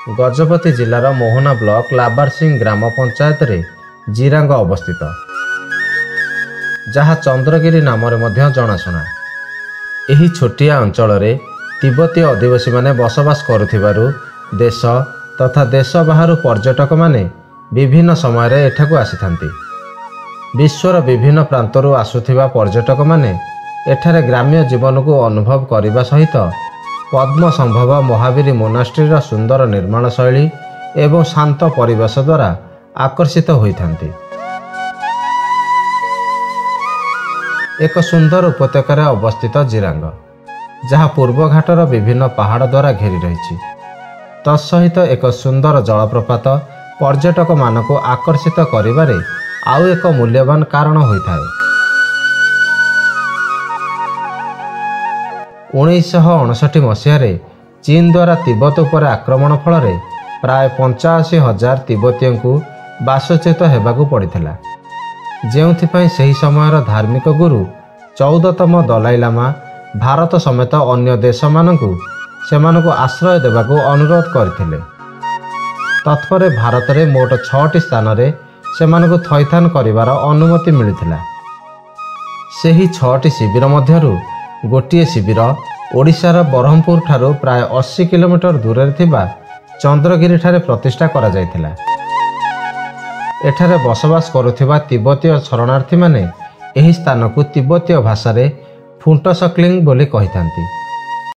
Gajapati जिलार Mohana block लाबारसिंह ग्राम पंचायत रे जिरांग अवस्थित, जहाँ चंद्रगिरी नाम जनाशुना। एही छोटिया अंचल रे तिब्बतीय आदिवासी माने बसवास करुथिबारु देश तथा देश बाहर पर्यटक माने विभिन्न समय रे एठाकु आसीथांती। विश्वर विभिन्न प्रांतरु आसुथिबा पर्यटक माने एठारे ग्राम्य जीवन को अनुभव करने सहित पद्म संभव महावीर मोनास्ट्रीर सुंदर निर्माण शैली एवं शांत परिवेश द्वारा आकर्षित होइथांती। एक सुंदर उपत्यकार अवस्थित जिरांग, जहाँ पूर्व घाटर विभिन्न पहाड़ द्वारा घेरी रही, तत्सहित एक सुंदर जलप्रपात पर्यटक मानक आकर्षित करिबारे आउ एक मूल्यवान कारण होइथाए। 1959 मसीह चीन द्वारा तिब्बत उपर आक्रमण फल प्राय 85,000 तिब्बतीयों को बासच्युत होगाकू पड़ता, जो सही समयर धार्मिक गुरु 14तम दलाई लामा भारत समेत अन्य देश मानकू सेमानकू आश्रय देवाकू अनुरोध करथिले। तत्पर भारत में मोट 6टी स्थान रे सेमानकू थैथान करिवार अनुमति मिलिथिला। सेही 6टी शिविर मध्यरु गोटिए शिविर ओडिशार ब्रह्मपुर ठारू प्राय 80 किलोमीटर दूर थिबा चंद्रगिरी ठारे प्रतिष्ठा करा जायथिला। एठारे बसवास करुथिबा तिब्बतीय शरणार्थी माने एही स्थान को तिब्बतीय भाषा रे फुंटसक्लिंग बोली कहिथांती।